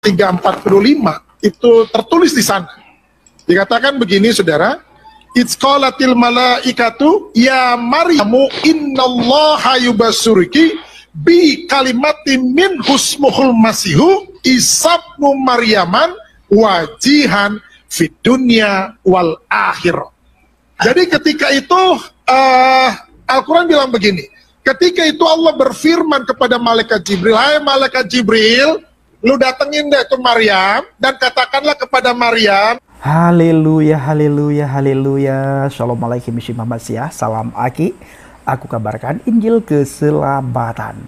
3:45 itu tertulis di sana. Dikatakan begini, saudara. Itzqalatil malaikatu ya Maryamu innallaha yubassuruki bi kalimatin min husmuhul masihu isabnu Maryaman wajihan fid dunya wal akhirah. Jadi ketika itu Al-Quran bilang begini, ketika itu Allah berfirman kepada malaikat Jibril, hai malaikat Jibril, lu datengin deh ke Maryam dan katakanlah kepada Maryam. Haleluya, haleluya, haleluya. Shalom alaikum Muhammad. Salam Aki. Aku kabarkan Injil keselamatan.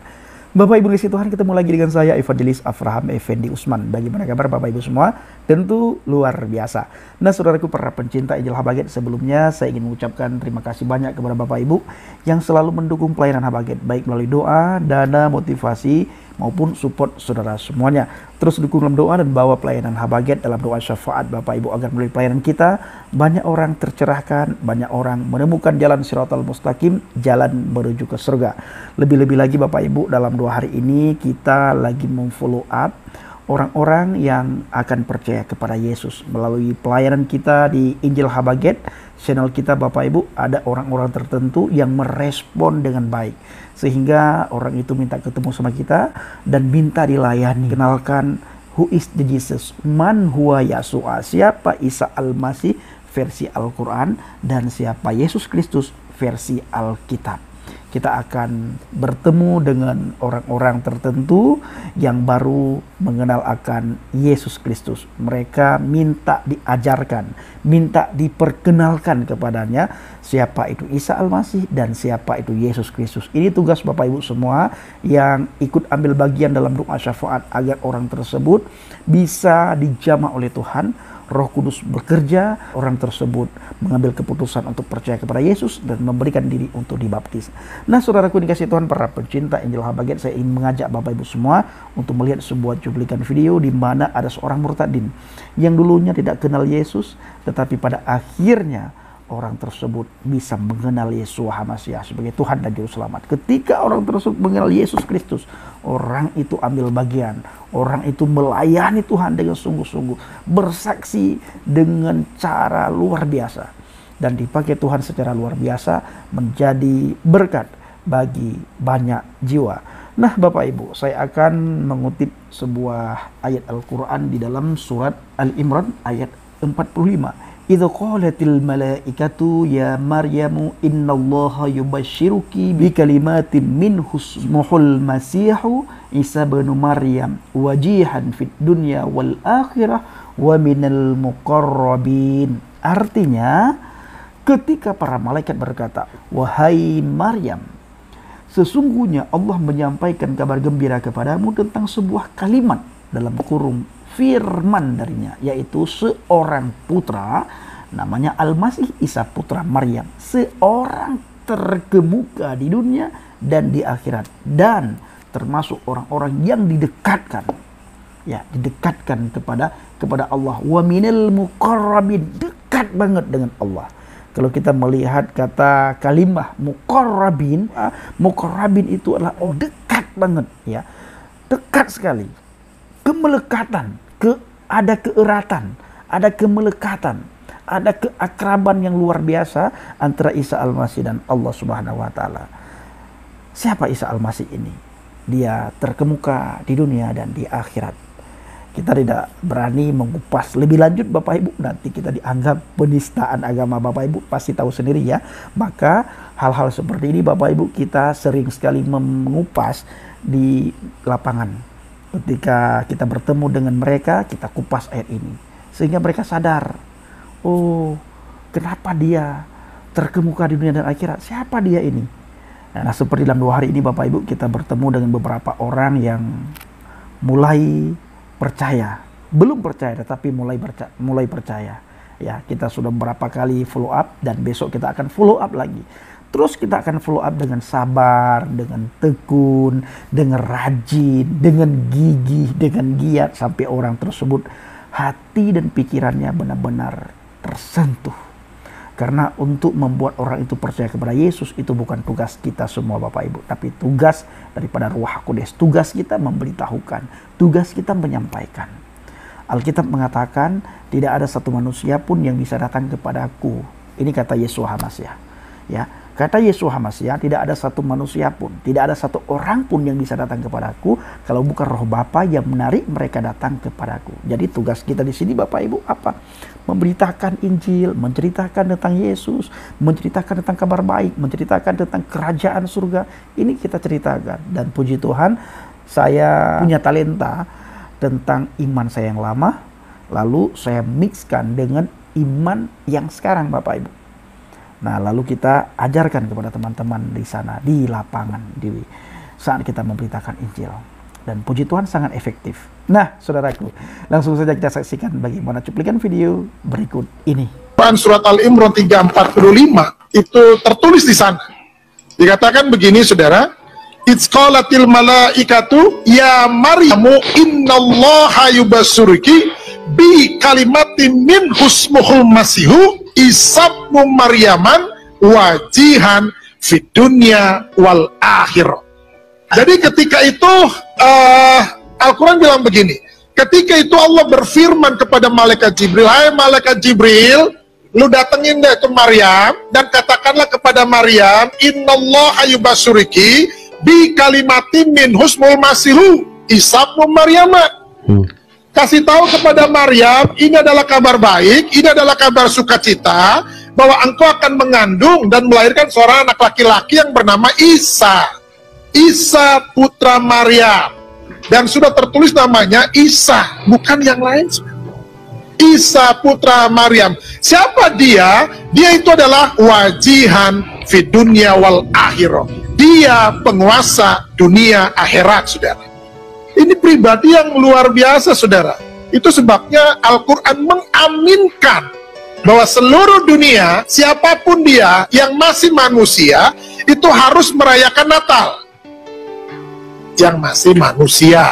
Bapak Ibu kasih Tuhan, ketemu lagi dengan saya Evangelis Avraham Effendi Usman. Bagaimana kabar Bapak Ibu semua? Tentu luar biasa. Nah, saudaraku para pencinta Injil Habaget, sebelumnya saya ingin mengucapkan terima kasih banyak kepada Bapak Ibu yang selalu mendukung pelayanan Habaget, baik melalui doa, dana, motivasi, maupun support saudara semuanya. Terus dukung dalam doa dan bawa pelayanan Habaget dalam doa syafaat Bapak Ibu agar melalui pelayanan kita banyak orang tercerahkan, banyak orang menemukan jalan Shiratal Mustaqim, jalan menuju ke surga. Lebih-lebih lagi Bapak Ibu, dalam 2 hari ini kita lagi memfollow up orang-orang yang akan percaya kepada Yesus melalui pelayanan kita di Injil Habaget. Channel kita Bapak Ibu, ada orang-orang tertentu yang merespon dengan baik sehingga orang itu minta ketemu sama kita dan minta dilayani. Kenalkan, who is the Jesus, man huwa Yasua, siapa Isa Al-Masih versi Al-Quran dan siapa Yesus Kristus versi Alkitab. Kita akan bertemu dengan orang-orang tertentu yang baru mengenal akan Yesus Kristus. Mereka minta diajarkan, minta diperkenalkan kepadanya siapa itu Isa Al-Masih dan siapa itu Yesus Kristus. Ini tugas Bapak Ibu semua yang ikut ambil bagian dalam doa syafaat agar orang tersebut bisa dijamah oleh Tuhan. Roh Kudus bekerja, orang tersebut mengambil keputusan untuk percaya kepada Yesus dan memberikan diri untuk dibaptis. Nah, saudaraku dikasih Tuhan, para pencinta Injil Habaget, saya ingin mengajak Bapak Ibu semua untuk melihat sebuah cuplikan video di mana ada seorang murtadin yang dulunya tidak kenal Yesus, tetapi pada akhirnya orang tersebut bisa mengenal Yeshua HaMashiach sebagai Tuhan dan Juru Selamat. Ketika orang tersebut mengenal Yesus Kristus, orang itu ambil bagian, orang itu melayani Tuhan dengan sungguh-sungguh, bersaksi dengan cara luar biasa, dan dipakai Tuhan secara luar biasa menjadi berkat bagi banyak jiwa. Nah Bapak Ibu, saya akan mengutip sebuah ayat Al-Quran di dalam surat Al-Imran ayat 45. Idza qalatil malaikatu ya Maryamu innallaha yubashshiruki bi kalimatin min husmuhul masihu Isa bin Maryam wajihan fid dunya wal akhirah wa minal muqarrabin. Artinya, ketika para malaikat berkata, wahai Maryam, sesungguhnya Allah menyampaikan kabar gembira kepadamu tentang sebuah kalimat dalam kurung firman darinya, yaitu seorang putra namanya Al-Masih Isa putra Maryam, seorang terkemuka di dunia dan di akhirat, dan termasuk orang-orang yang didekatkan, ya, didekatkan kepada Allah. Wa minal muqarrabin, dekat banget dengan Allah. Kalau kita melihat kata kalimah muqarrabin, muqarrabin itu adalah dekat banget, ya, dekat sekali, kemelekatan. Ada keeratan, ada kemelekatan, ada keakraban yang luar biasa antara Isa Al-Masih dan Allah Subhanahu wa Ta'ala. Siapa Isa Al-Masih ini? Dia terkemuka di dunia dan di akhirat. Kita tidak berani mengupas lebih lanjut Bapak Ibu, nanti kita dianggap penistaan agama. Bapak Ibu pasti tahu sendiri ya. Maka hal-hal seperti ini Bapak Ibu kita sering sekali mengupas di lapangan. Ketika kita bertemu dengan mereka, kita kupas ayat ini sehingga mereka sadar, oh, kenapa dia terkemuka di dunia dan akhirat, siapa dia ini. Nah, seperti dalam 2 hari ini Bapak Ibu kita bertemu dengan beberapa orang yang mulai percaya, belum percaya tetapi mulai percaya. Ya, kita sudah beberapa kali follow up dan besok kita akan follow up lagi. Terus kita akan follow up dengan sabar, dengan tekun, dengan rajin, dengan gigih, dengan giat, sampai orang tersebut hati dan pikirannya benar-benar tersentuh. Karena untuk membuat orang itu percaya kepada Yesus itu bukan tugas kita semua Bapak Ibu, tapi tugas daripada Ruh Kudus. Tugas kita memberitahukan, tugas kita menyampaikan. Alkitab mengatakan tidak ada satu manusia pun yang bisa datang kepadaku. Ini kata Yeshua HaMashiach. Ya, kata Yeshua HaMashiach, tidak ada satu manusia pun, tidak ada satu orang pun yang bisa datang kepadaku kalau bukan Roh Bapa yang menarik mereka datang kepadaku. Jadi tugas kita di sini Bapak Ibu apa? Memberitakan Injil, menceritakan tentang Yesus, menceritakan tentang kabar baik, menceritakan tentang kerajaan surga. Ini kita ceritakan. Dan puji Tuhan, saya punya talenta tentang iman saya yang lama, lalu saya mixkan dengan iman yang sekarang Bapak Ibu. Nah, lalu kita ajarkan kepada teman-teman di sana, di lapangan, di saat kita memberitakan Injil. Dan puji Tuhan sangat efektif. Nah, saudaraku, langsung saja kita saksikan bagaimana cuplikan video berikut ini. Surat Al-Imran 3:45 itu tertulis di sana. Dikatakan begini, saudara. It's qalatil malaikatu ya Maryamu innallaha yubassuruki bi kalimatin min husmuhul masihu Isa ibnu Maryaman wajihan fid dunya wal akhirah. Jadi ketika itu Al-Quran bilang begini, ketika itu Allah berfirman kepada malaikat Jibril, hai malaikat Jibril, lu datengin deh ke Maryam dan katakanlah kepada Maryam, innallaha yubassuruki bi kalimatin min husmul masihu Isa ibnu Maryaman. Kasih tahu kepada Maryam, ini adalah kabar baik, ini adalah kabar sukacita, bahwa engkau akan mengandung dan melahirkan seorang anak laki-laki yang bernama Isa. Isa putra Maryam. Dan sudah tertulis namanya Isa, bukan yang lain. Isa putra Maryam. Siapa dia? Dia itu adalah wajihan fid dunya wal akhirah. Dia penguasa dunia akhirat, saudara. Ini pribadi yang luar biasa, saudara. Itu sebabnya Al-Quran mengaminkan bahwa seluruh dunia, siapapun dia yang masih manusia, itu harus merayakan Natal. Yang masih manusia.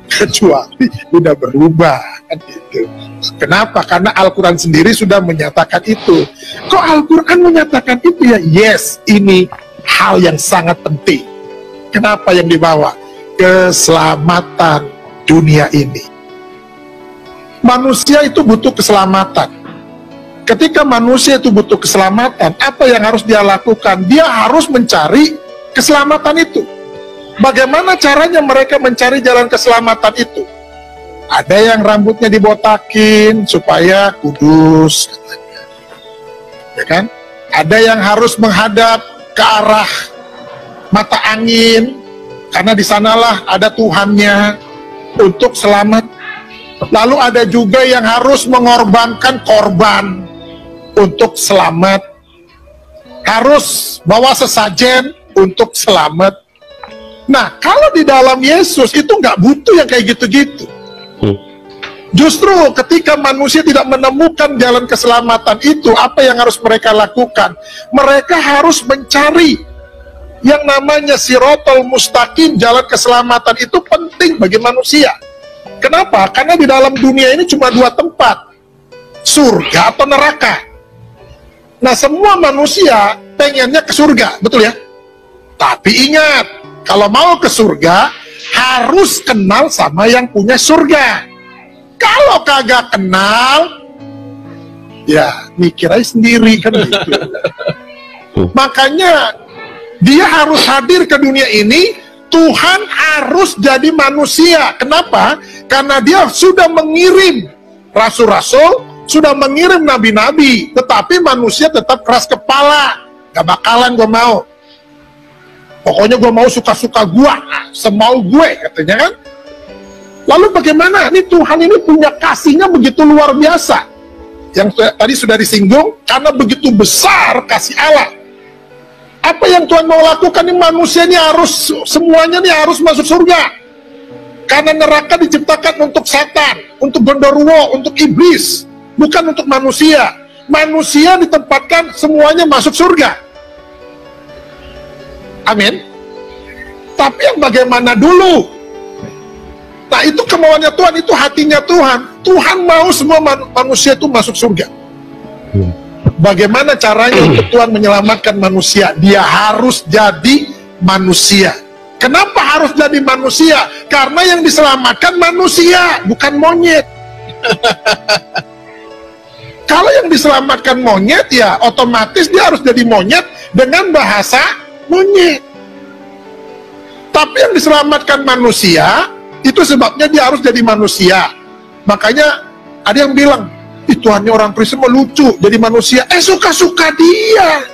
Kecuali udah berubah. Kan gitu. Kenapa? Karena Al-Quran sendiri sudah menyatakan itu. Kok Al-Quran menyatakan itu ya? Yes, ini hal yang sangat penting. Kenapa yang dibawa? Keselamatan dunia ini. Manusia itu butuh keselamatan. Ketika manusia itu butuh keselamatan, apa yang harus dia lakukan? Dia harus mencari keselamatan itu. Bagaimana caranya mereka mencari jalan keselamatan itu? Ada yang rambutnya dibotakin supaya kudus, katanya. Ya kan? Ada yang harus menghadap ke arah mata angin, karena di sanalah ada Tuhannya untuk selamat. Lalu ada juga yang harus mengorbankan korban untuk selamat, harus bawa sesajen untuk selamat. Nah, kalau di dalam Yesus itu nggak butuh yang kayak gitu-gitu. Justru ketika manusia tidak menemukan jalan keselamatan itu, apa yang harus mereka lakukan? Mereka harus mencari yang namanya sirotol mustaqim, jalan keselamatan itu penting bagi manusia. Kenapa? Karena di dalam dunia ini cuma dua tempat, surga atau neraka. Nah, semua manusia pengennya ke surga, betul ya? Tapi ingat, kalau mau ke surga, harus kenal sama yang punya surga. Kalau kagak kenal, ya mikir aja sendiri kan gitu. Makanya dia harus hadir ke dunia ini, Tuhan harus jadi manusia. Kenapa? Karena dia sudah mengirim rasul-rasul, sudah mengirim nabi-nabi, tetapi manusia tetap keras kepala. Gak bakalan gue mau. Pokoknya gue mau suka-suka gue, semau gue, katanya kan. Lalu bagaimana? Ini Tuhan ini punya kasihnya begitu luar biasa. Yang tadi sudah disinggung, karena begitu besar kasih Allah. Apa yang Tuhan mau lakukan? Ini manusia ini harus, semuanya ini harus masuk surga. Karena neraka diciptakan untuk setan, untuk genderuwo, untuk iblis, bukan untuk manusia. Manusia ditempatkan semuanya masuk surga. Amin. Tapi yang bagaimana dulu? Nah, itu kemauannya Tuhan, itu hatinya Tuhan. Tuhan mau semua manusia itu masuk surga. Bagaimana caranya untuk Tuhan menyelamatkan manusia? Dia harus jadi manusia. Kenapa harus jadi manusia? Karena yang diselamatkan manusia, bukan monyet. Kalau yang diselamatkan monyet, ya otomatis dia harus jadi monyet dengan bahasa monyet. Tapi yang diselamatkan manusia, itu sebabnya dia harus jadi manusia. Makanya ada yang bilang, Tuhannya orang Kristen mau lucu jadi manusia. Suka-suka dia.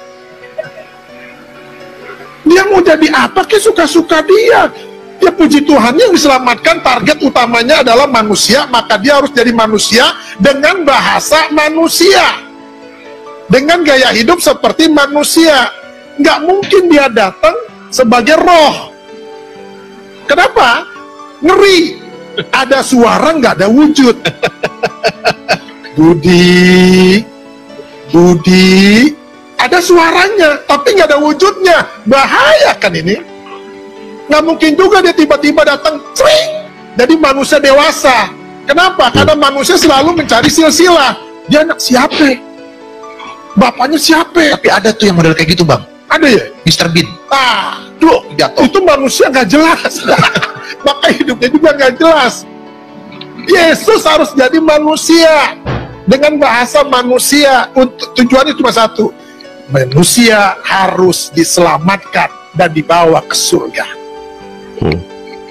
Dia mau jadi apa ke suka-suka dia. Ya puji Tuhan, yang diselamatkan target utamanya adalah manusia, maka dia harus jadi manusia dengan bahasa manusia, dengan gaya hidup seperti manusia. Nggak mungkin dia datang sebagai roh. Kenapa? Ngeri. Ada suara nggak ada wujud. Budi, ada suaranya, tapi nggak ada wujudnya. Bahaya kan ini? Nggak mungkin juga dia tiba-tiba datang, cring, jadi manusia dewasa. Kenapa? Karena manusia selalu mencari silsilah. Dia anak siapa? Bapaknya siapa? Tapi ada tuh yang model kayak gitu, Bang. Ada ya? Mr. Bean. Jatuh. Itu manusia nggak jelas. Maka hidupnya juga nggak jelas. Yesus harus jadi manusia dengan bahasa manusia. Untuk tujuannya cuma satu, manusia harus diselamatkan dan dibawa ke surga.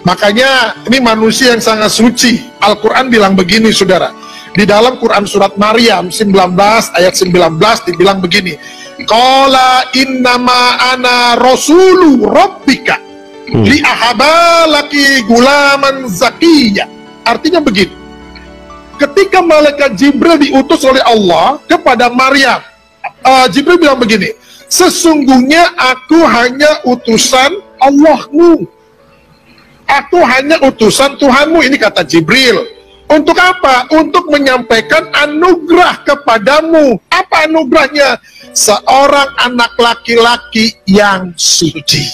Makanya ini manusia yang sangat suci. Al-Quran bilang begini, saudara. Di dalam Quran surat Maryam 19 ayat 19 dibilang begini, qala innama ana rasulu rabbika li ahabalaki gulaman zakiyya. Artinya begini, ketika malaikat Jibril diutus oleh Allah kepada Maryam, Jibril bilang begini, sesungguhnya aku hanya utusan Allahmu, aku hanya utusan Tuhanmu. Ini kata Jibril. Untuk apa? Untuk menyampaikan anugerah kepadamu. Apa anugerahnya? Seorang anak laki-laki yang suci.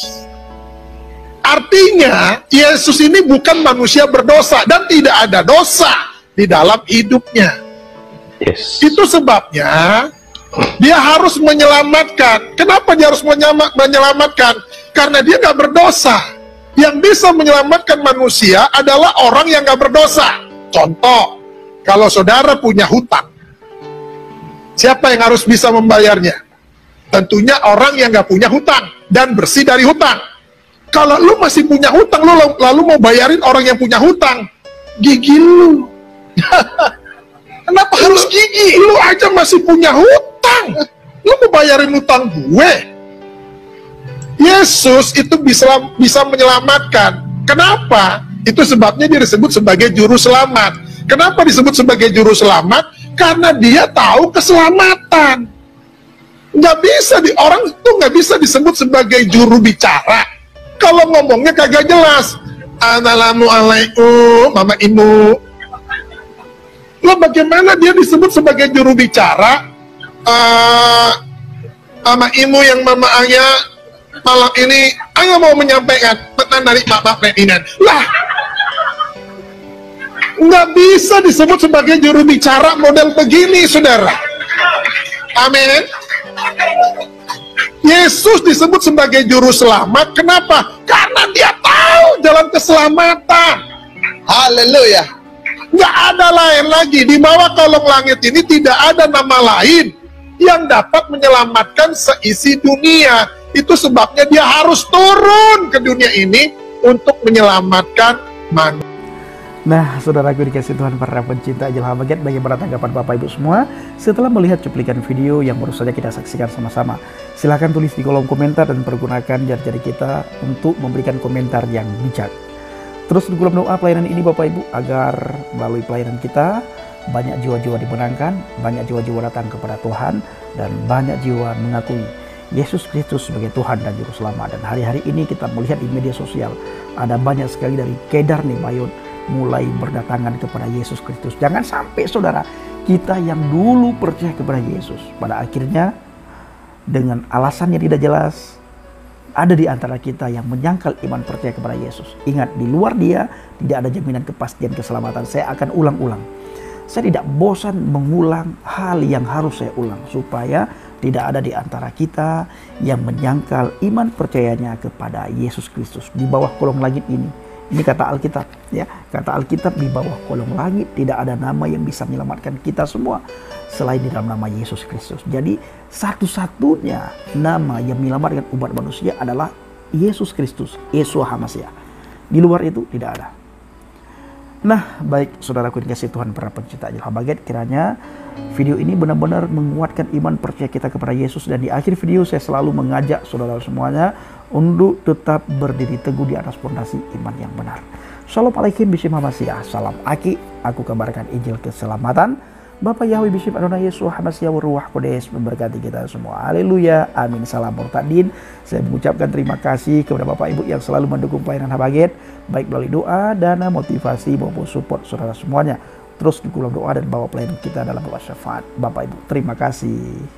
Artinya, Yesus ini bukan manusia berdosa dan tidak ada dosa di dalam hidupnya. Yes. Itu sebabnya dia harus menyelamatkan. Kenapa dia harus menyelamatkan? Karena dia nggak berdosa. Yang bisa menyelamatkan manusia adalah orang yang nggak berdosa. Contoh, kalau saudara punya hutang, siapa yang harus bisa membayarnya? Tentunya orang yang nggak punya hutang dan bersih dari hutang. Kalau lu masih punya hutang, lu lalu mau bayarin orang yang punya hutang, gigi lu. Kenapa harus gigi? Lu aja masih punya hutang, lu mau bayarin hutang gue. Yesus itu bisa menyelamatkan. Kenapa? Itu sebabnya dia disebut sebagai juru selamat. Kenapa disebut sebagai juru selamat? Karena dia tahu keselamatan. Orang itu nggak bisa disebut sebagai juru bicara kalau ngomongnya kagak jelas. Assalamualaikum, mama imu. Lo bagaimana dia disebut sebagai juru bicara? Mama imu yang mama ayah malam ini ayah mau menyampaikan pesan dari bapak presiden. Lah, nggak bisa disebut sebagai juru bicara model begini, saudara. Amin. Yesus disebut sebagai juru selamat. Kenapa? Karena dia tahu jalan keselamatan. Haleluya. Nggak ada lain lagi. Di bawah kolong langit ini tidak ada nama lain yang dapat menyelamatkan seisi dunia. Itu sebabnya dia harus turun ke dunia ini untuk menyelamatkan manusia. Nah, saudaraku dikasih Tuhan, para pencinta Ajil Habagat, bagaimana tanggapan Bapak Ibu semua setelah melihat cuplikan video yang baru saja kita saksikan sama-sama? Silahkan tulis di kolom komentar dan pergunakan jari-jari kita untuk memberikan komentar yang bijak. Terus dalam doa pelayanan ini Bapak Ibu, agar melalui pelayanan kita banyak jiwa-jiwa dimenangkan, banyak jiwa-jiwa datang kepada Tuhan, dan banyak jiwa mengakui Yesus Kristus sebagai Tuhan dan Juru Selamat. Dan hari-hari ini kita melihat di media sosial ada banyak sekali dari Kedar nih Bayun mulai berdatangan kepada Yesus Kristus. Jangan sampai saudara, kita yang dulu percaya kepada Yesus, pada akhirnya dengan alasan yang tidak jelas, ada di antara kita yang menyangkal iman percaya kepada Yesus. Ingat, di luar dia tidak ada jaminan kepastian keselamatan. Saya akan ulang-ulang. Saya tidak bosan mengulang hal yang harus saya ulang, supaya Tidak ada di antara kita yang menyangkal iman percayanya kepada Yesus Kristus di bawah kolong langit ini. Ini kata Alkitab, ya. Kata Alkitab, di bawah kolong langit tidak ada nama yang bisa menyelamatkan kita semua selain di dalam nama Yesus Kristus. Jadi satu-satunya nama yang menyelamatkan umat manusia adalah Yesus Kristus, Yeshua HaMashiach. Di luar itu tidak ada. Nah, baik saudaraku yang kasih Tuhan, para pencinta Injil Habagat, kiranya video ini benar-benar menguatkan iman percaya kita kepada Yesus. Dan di akhir video saya selalu mengajak saudara semuanya untuk tetap berdiri teguh di atas fondasi iman yang benar. Shalom alaikum bishim HaMashiach. Salam Aki, aku kabarkan Injil keselamatan. Bapak Yahweh bishim Adonai Yeshua HaMashiach Ruach Kodes memberkati kita semua. Haleluya, amin. Salam Murtadin. Saya mengucapkan terima kasih kepada Bapak Ibu yang selalu mendukung pelayanan Habagat, baik melalui doa, dana, motivasi maupun support saudara semuanya. Terus dukung doa dan bawa pelayanan kita dalam doa syafaat. Bapak Ibu, terima kasih.